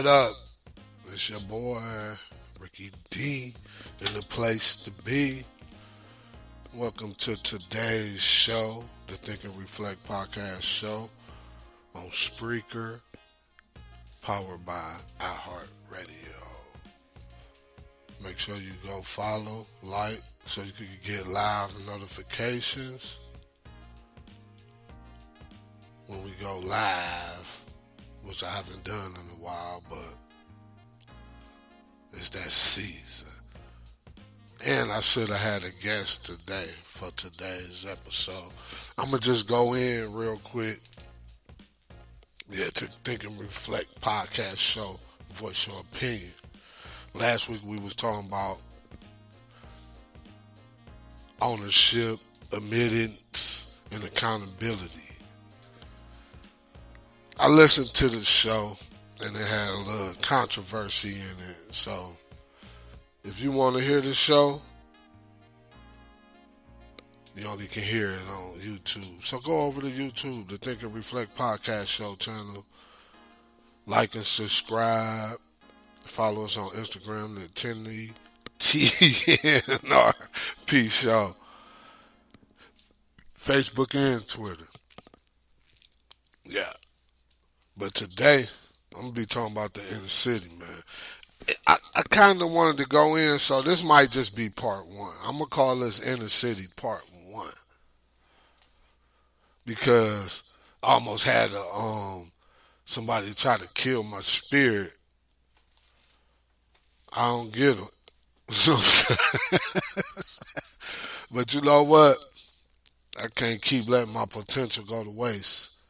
What up? It's your boy, Ricky D, in the place to be. Welcome to today's show, the Think and Reflect podcast show on Spreaker, powered by iHeartRadio. Make sure you go follow, like, so you can get live notifications when we go live, which I haven't done in a while, but it's that season. And I should have had a guest today for today's episode. I'm going to just go in real quick. Yeah, to Think and Reflect podcast show, voice your opinion. Last week we was talking about ownership, admittance, and accountability. I listened to the show and it had a little controversy in it. So if you want to hear the show, you only can hear it on YouTube. So go over to YouTube, the Think and Reflect podcast show channel. Like and subscribe. Follow us on Instagram, the TNRP show. Facebook and Twitter. Yeah. But today, I'm going to be talking about the inner city, man. I kind of wanted to go in, so this might just be part one. I'm going to call this inner city part one. Because I almost had somebody try to kill my spirit. I don't get it. But you know what? I can't keep letting my potential go to waste.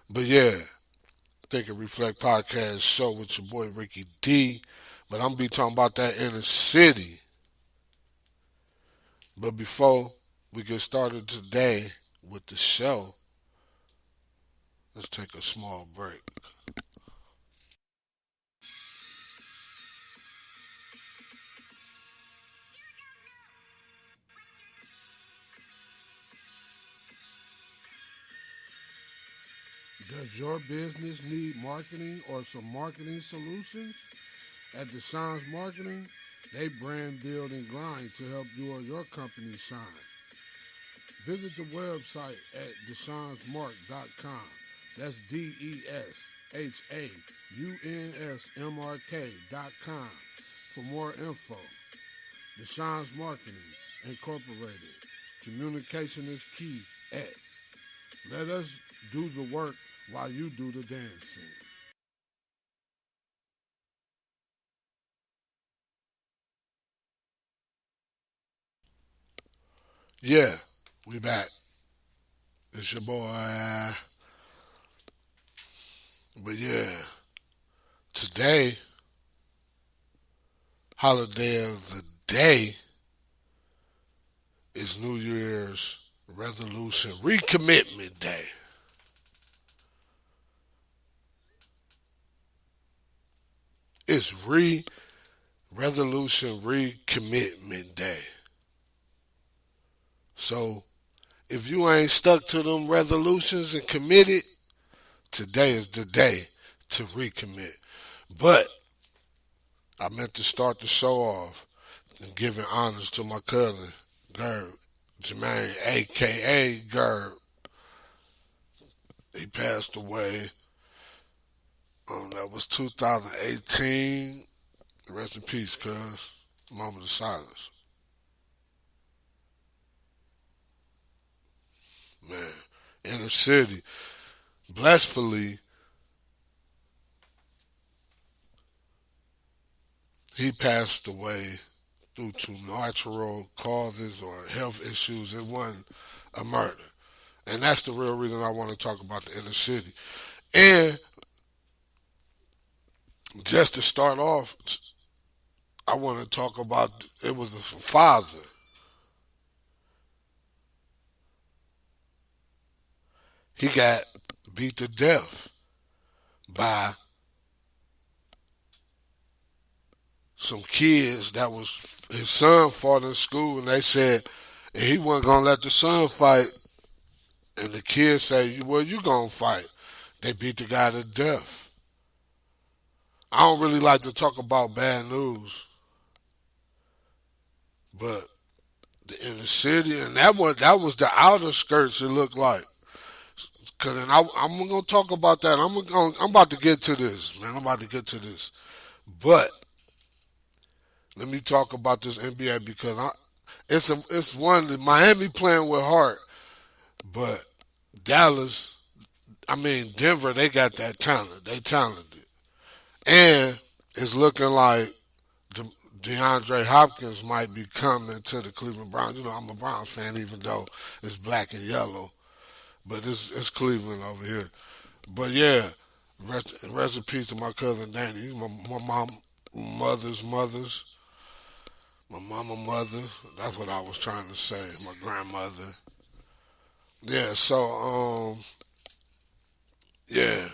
But yeah, Think and Reflect podcast show with your boy Ricky D. But I'm going to be talking about that inner city. But before we get started today with the show, let's take a small break. Does your business need marketing or some marketing solutions? At Deshaun's Marketing, they brand build and grind to help you or your company shine. Visit the website at deshaunsmark.com. That's DESHAUNSMRK.com for more info. Deshaun's Marketing Incorporated. Communication is key at. Let us do the work while you do the dancing. Yeah, we back. It's your boy. But yeah, today, holiday of the day, is New Year's resolution recommitment day. It's resolution recommitment day. So if you ain't stuck to them resolutions and committed, today is the day to recommit. But I meant to start the show off and giving honors to my cousin, Gerb Jermaine, a.k.a. Gerb. He passed away. That was 2018. Rest in peace, cuz. Moment of silence. Man, inner city. Blissfully, he passed away due to natural causes or health issues. It wasn't a murder. And that's the real reason I want to talk about the inner city. And just to start off, I want to talk about, it was a father. He got beat to death by some kids that was, his son fought in school, and they said and he wasn't going to let the son fight. And the kids say, well, you going to fight. They beat the guy to death. I don't really like to talk about bad news, but the inner city and that was the outer skirts. It looked like. Cause and I'm gonna talk about that. I'm about to get to this, man. I'm about to get to this, but let me talk about this NBA because it's one that Miami playing with heart, but Dallas, I mean Denver, they got that talent. They talented, and it's looking like DeAndre Hopkins might be coming to the Cleveland Browns. You know, I'm a Browns fan, even though it's black and yellow, but it's Cleveland over here. But yeah, rest in peace to my cousin Danny, my mom, mothers, my mama mother. That's what I was trying to say. My grandmother. Yeah. So yeah.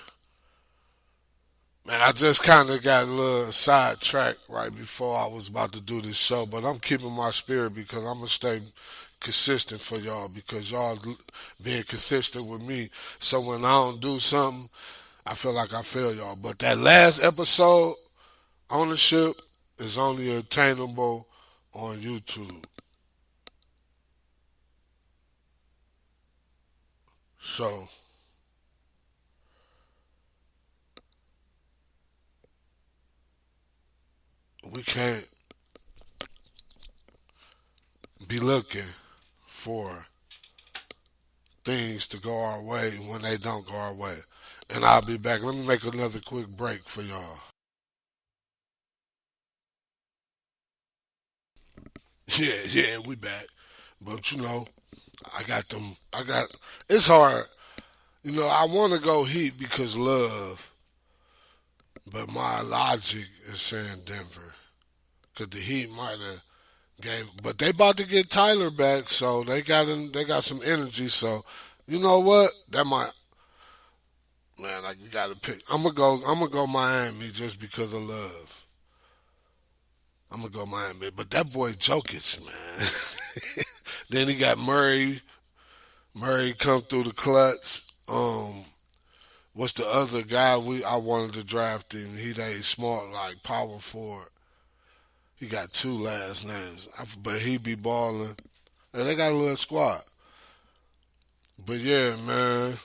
Man, I just kind of got a little sidetracked right before I was about to do this show, but I'm keeping my spirit because I'm gonna stay consistent for y'all because y'all being consistent with me. So when I don't do something, I feel like I fail y'all. But that last episode, ownership, is only attainable on YouTube. So we can't be looking for things to go our way when they don't go our way. And I'll be back. Let me make another quick break for y'all. Yeah, we back. But you know, I got them. It's hard. You know, I want to go Heat because love, but my logic is saying Denver because the Heat might have gave, but they about to get Tyler back, so they got some energy. So, you know what? That might, man. Like you got to pick. I'm gonna go Miami just because of love. I'm gonna go Miami, but that boy Jokic, man. Then he got Murray. Murray come through the clutch. What's the other guy I wanted to draft him? He they smart like power forward. He got two last names, but he be balling. And they got a little squad. But yeah, man,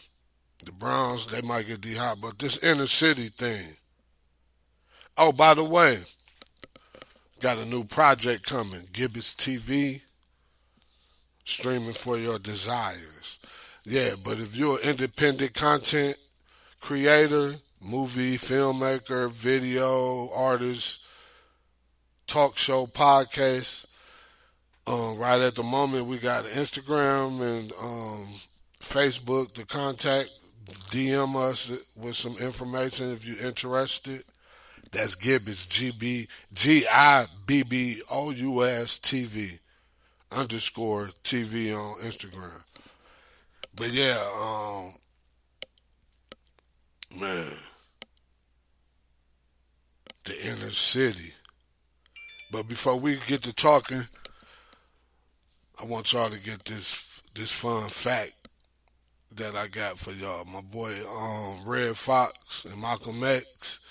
the Browns they might get D-Hop, but this inner city thing. Oh, by the way, got a new project coming. Gibbets TV, streaming for your desires. Yeah, but if you're an independent content creator, movie, filmmaker, video artist, talk show, podcast, right at the moment we got Instagram and Facebook to contact. DM us with some information if you're interested. That's Gibbous, Gibbous TV underscore TV on Instagram. But yeah, man, the inner city. But before we get to talking, I want y'all to get this fun fact that I got for y'all. My boy Red Fox and Malcolm X,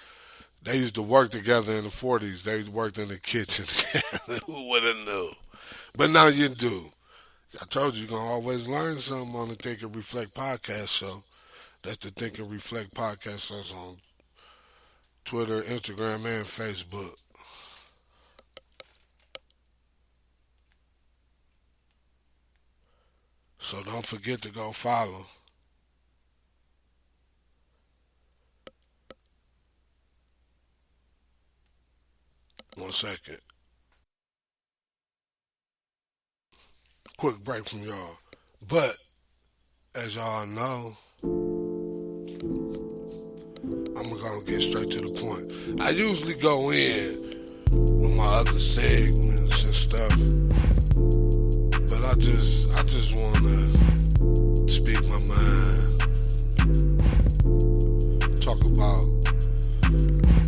they used to work together in the 40s. They worked in the kitchen together. Who would have knew? But now you do. I told you you're going to always learn something on the Think and Reflect podcast show. That's the Think and Reflect podcast show on Twitter, Instagram, and Facebook. So don't forget to go follow. One second. Quick break from y'all. But, as y'all know, I'm going to get straight to the point. I usually go in with my other segments and stuff. But I just want to speak my mind. Talk about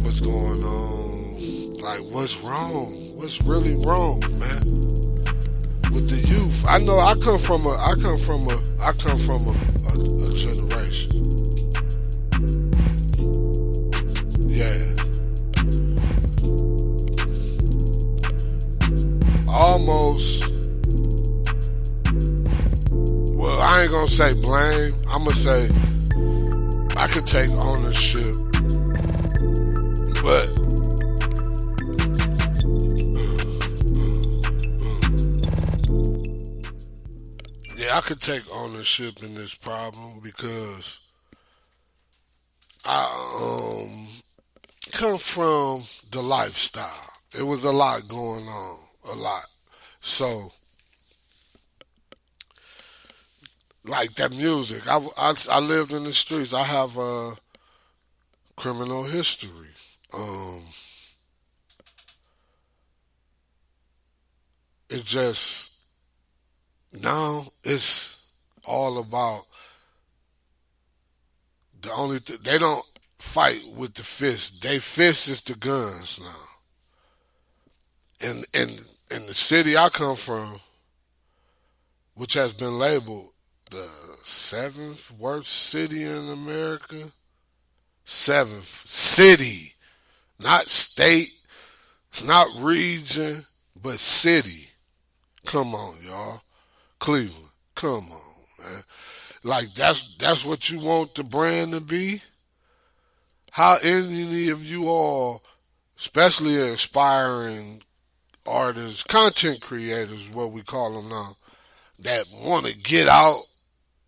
what's going on. Like, what's wrong? What's really wrong, man? With the youth. I know I come from a generation. Yeah. almost, well, I ain't gonna say blame. I'm gonna say I could take ownership, but yeah, I could take ownership in this problem because I come from the lifestyle. It was a lot going on, a lot. So, like that music, I lived in the streets. I have a criminal history. Um, it's just now it's all about they don't fight with the fist. They fist is the guns now. In the city I come from, which has been labeled the seventh worst city in America. Seventh city, not state, not region, but city. Come on, y'all. Cleveland. Come on, man. Like that's what you want the brand to be? How any of you all, especially aspiring artists, content creators, what we call them now, that want to get out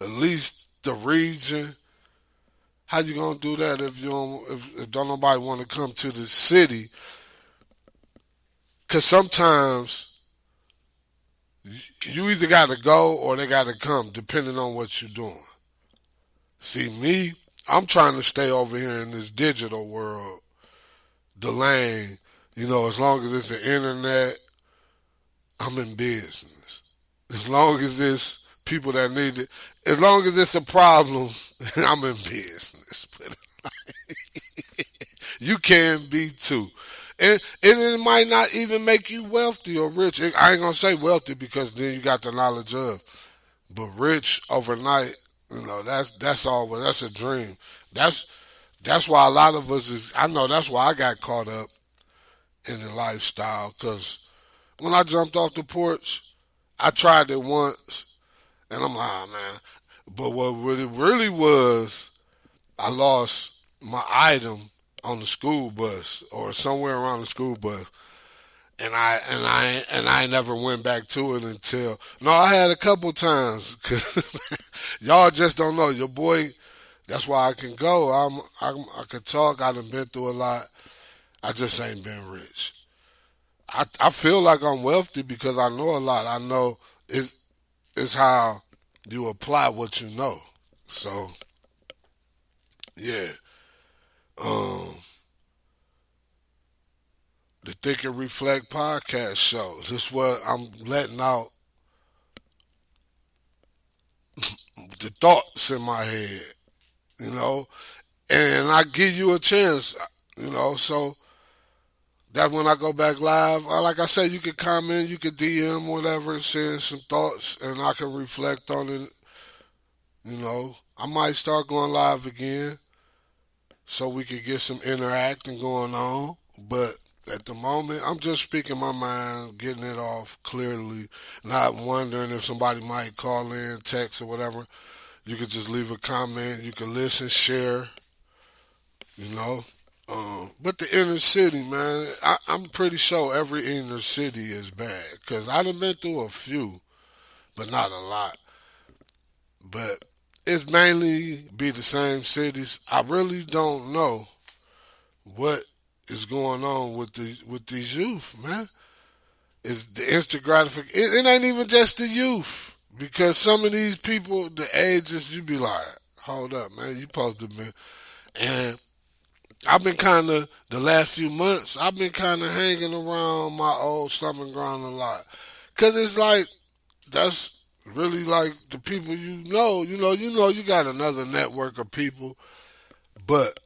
at least the region. How you gonna do that if don't nobody want to come to the city? Cause sometimes you either got to go or they got to come, depending on what you're doing. See me, I'm trying to stay over here in this digital world, the lane. You know, as long as it's the internet, I'm in business. As long as it's people that need it, as long as it's a problem, I'm in business. But you can be too. And it might not even make you wealthy or rich. I ain't gonna say wealthy because then you got the knowledge of. But rich overnight, that's a dream. That's why a lot of us is. I know that's why I got caught up in the lifestyle. Because when I jumped off the porch, I tried it once, and I'm like, oh, man. But what really was, I lost my item on the school bus or somewhere around the school bus, and I never went back to it until no, I had a couple times because y'all just don't know your boy. That's why I can go. I could talk. I done been through a lot. I just ain't been rich. I feel like I'm wealthy because I know a lot. I know it's how you apply what you know. So yeah. Um, the Think and Reflect podcast show. This is what I'm letting out the thoughts in my head, you know, and I give you a chance, so that when I go back live, like I said, you can comment, you can DM, whatever, send some thoughts, and I can reflect on it, I might start going live again so we could get some interacting going on, but at the moment, I'm just speaking my mind, getting it off clearly, not wondering if somebody might call in, text, or whatever. You could just leave a comment. You can listen, share, you know. But the inner city, man, I'm pretty sure every inner city is bad because I done been through a few, but not a lot. But it's mainly be the same cities. I really don't know what is going on with these youth, man. It's the instant gratification. It ain't even just the youth because some of these people, the ages, you be like, hold up, man, you supposed to be. And I've been kind of the last few months. I've been kind of hanging around my old stomping ground a lot, cause it's like that's really like the people you got another network of people, but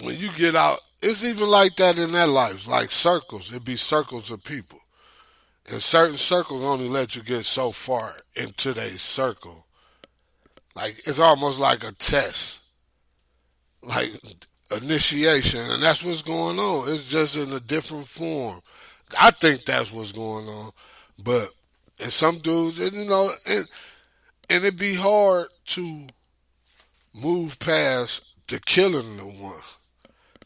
when you get out, it's even like that in their lives, like circles. It be circles of people, and certain circles only let you get so far into their circle. Like it's almost like a test, like initiation, and that's what's going on. It's just in a different form. I think that's what's going on. But and some dudes, and and it be hard to move past the killing the one.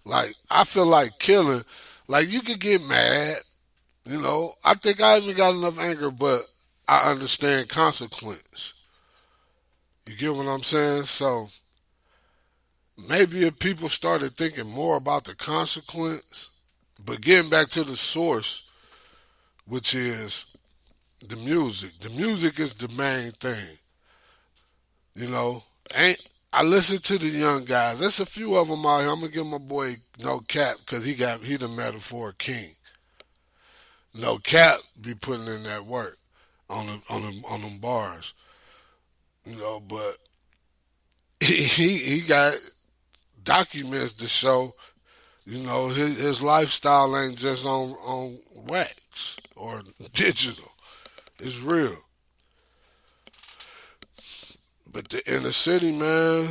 Like I feel like killing, like you could get mad. I think I even got enough anger, but I understand consequence. You get what I'm saying? So maybe if people started thinking more about the consequence, but getting back to the source, which is the music. The music is the main thing. You know, ain't I listen to the young guys. There's a few of them out here. I'm gonna give my boy No Cap because he the metaphor king. No Cap be putting in that work on them bars. But he got documents to show. His lifestyle ain't just on wax or digital. It's real. But the inner city, man.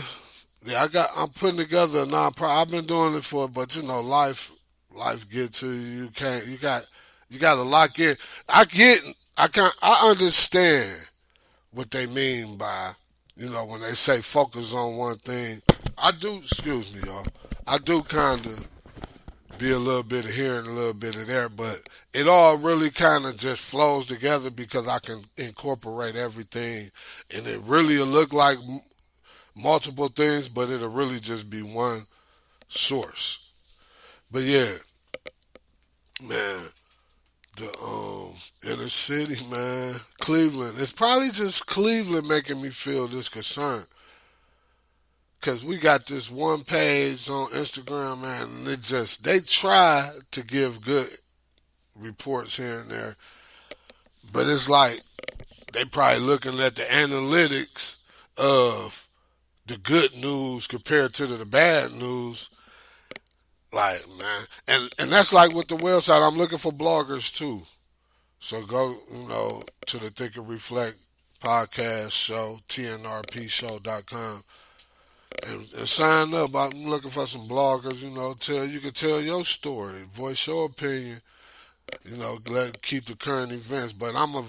Yeah, I'm putting together a non-profit. I've been doing it but life get to you. You can't. You got to lock in. I get. I understand what they mean by when they say focus on one thing. I do. Excuse me, y'all. I do kind of be a little bit of here and a little bit of there, but it all really kind of just flows together because I can incorporate everything, and it really will look like multiple things, but it'll really just be one source. But yeah, man, the inner city, man, Cleveland. It's probably just Cleveland making me feel this concern. Cause we got this one page on Instagram, man, and they try to give good reports here and there, but it's like they probably looking at the analytics of the good news compared to the bad news. Like, man, and that's like with the website. I'm looking for bloggers too. So go, to the Think and Reflect podcast show, tnrpshow.com, and sign up. I'm looking for some bloggers. You can tell your story, voice your opinion. Keep the current events. But I'm a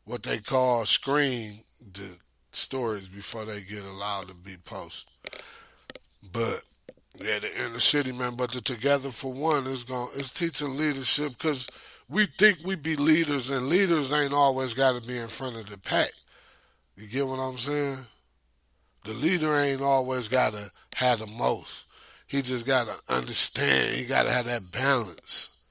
what they call screen the stories before they get allowed to be posted. But yeah, the inner city, man. But the Together for One is teaching leadership because we think we be leaders, and leaders ain't always got to be in front of the pack. You get what I'm saying? The leader ain't always got to have the most. He just got to understand. He got to have that balance.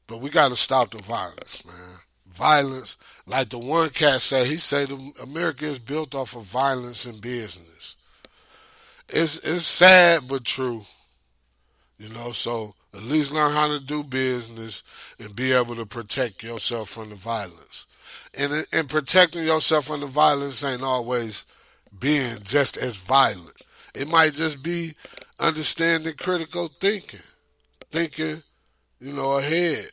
But we got to stop the violence, man. Violence, like the one cat said, he said America is built off of violence and business. It's sad but true, so at least learn how to do business and be able to protect yourself from the violence. And protecting yourself from the violence ain't always being just as violent. It might just be understanding critical thinking. Thinking, ahead.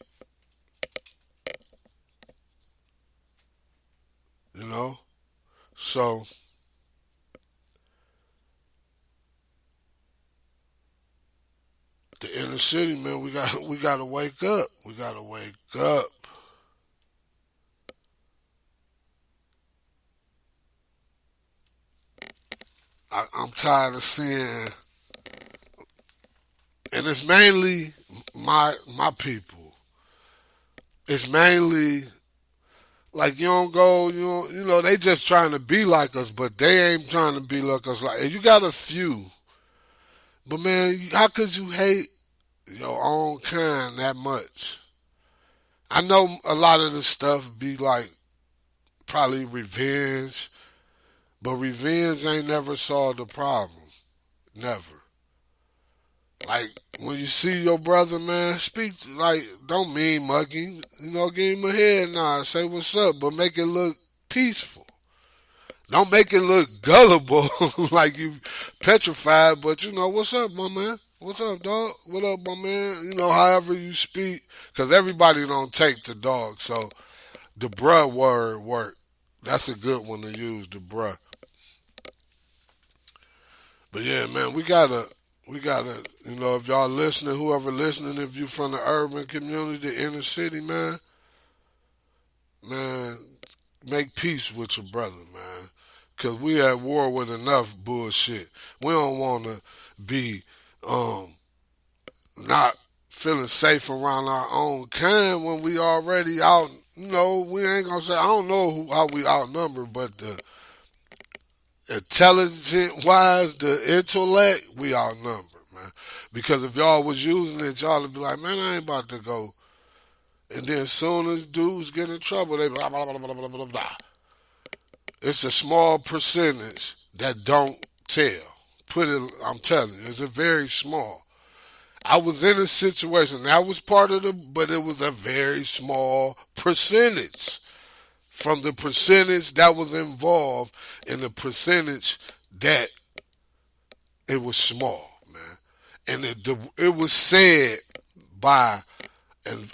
You know? So the inner city, man, we gotta wake up. We gotta wake up. I'm tired of seeing, and it's mainly my people. It's mainly like you don't go, they just trying to be like us, but they ain't trying to be like us. Like, and you got a few, but man, how could you hate your own kind that much? I know a lot of this stuff be like probably revenge, but revenge ain't never solved the problem. Never. Like when you see your brother, man, speak like don't mean mug him. Give him a head nod, say what's up, but make it look peaceful. Don't make it look gullible, like you petrified. But what's up, my man? What's up, dog? What up, my man? However you speak, because everybody don't take the dog. So the bruh word work. That's a good one to use, the bruh. But yeah, man, we gotta we gotta, if y'all listening, whoever listening, if you from the urban community, the inner city, man, make peace with your brother, man. Cause we at war with enough bullshit. We don't want to be um not feeling safe around our own kind when we already out. We ain't gonna say I don't know how we outnumber, but the intelligent wise, the intellect, we outnumber, man. Because if y'all was using it, y'all would be like, man, I ain't about to go. And then soon as dudes get in trouble, they blah blah blah blah blah blah blah. It's a small percentage that don't tell. I'm telling you, it's a very small. I was in a situation that was part of but it was a very small percentage from the percentage that was involved in the percentage that it was small, man. And it was said by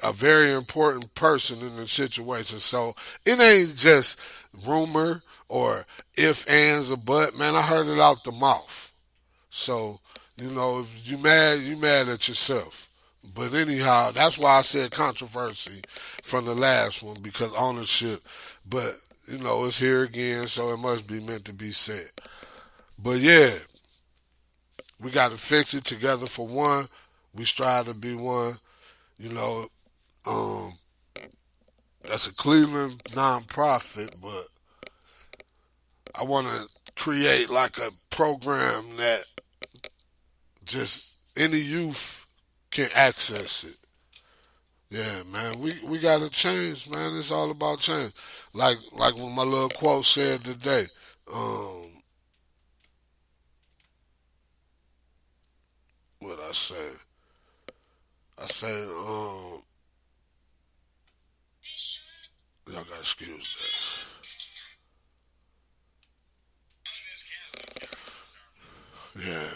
a very important person in the situation. So it ain't just rumor or if, ands, or but. Man, I heard it out the mouth. So, if you mad at yourself. But anyhow, that's why I said controversy from the last one because ownership. But, it's here again, so it must be meant to be said. But yeah, we got to fix it together for one. We strive to be one. You know, um, that's a Cleveland nonprofit, but I want to create like a program that just any youth can access it. Yeah, man, we got to change, man. It's all about change. Like when my little quote said today. Um, what I say? I say, y'all got to excuse that. Yeah,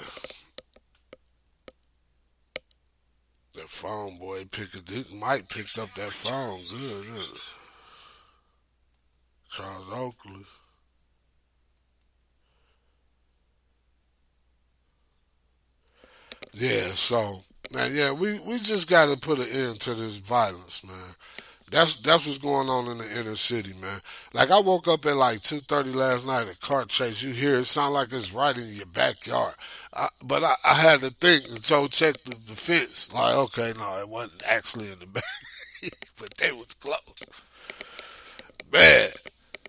that phone boy this Mike picked up that phone good, didn't it? Charles Oakley. Yeah, so man, yeah, we just got to put an end to this violence, man. That's what's going on in the inner city, man. Like I woke up at like 2:30 last night. A car chase. You hear it sound like it's right in your backyard. But I had to think, and so check the fence. Like, okay, no, it wasn't actually in the back, but they was close. Man,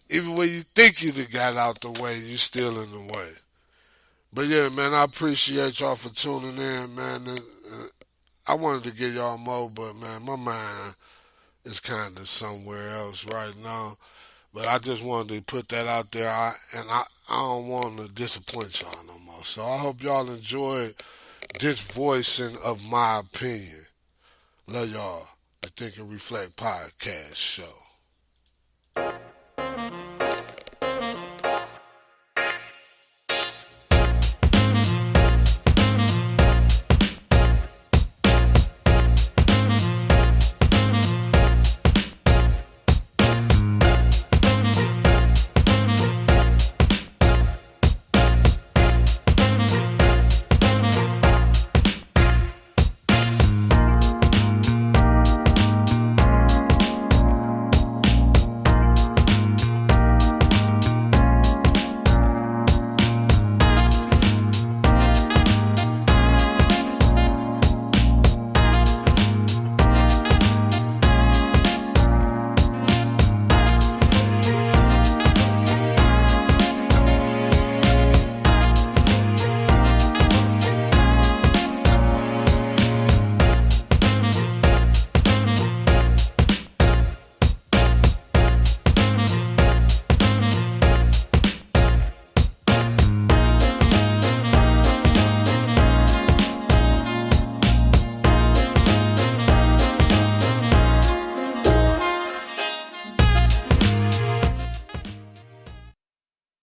even when you think you done got out the way, you still in the way. But yeah, man, I appreciate y'all for tuning in, man. I wanted to get y'all more, but man, my mind is kind of somewhere else right now. But I just wanted to put that out there, I don't want to disappoint y'all no more. So I hope y'all enjoyed this voicing of my opinion. Love y'all. The Think and Reflect podcast show.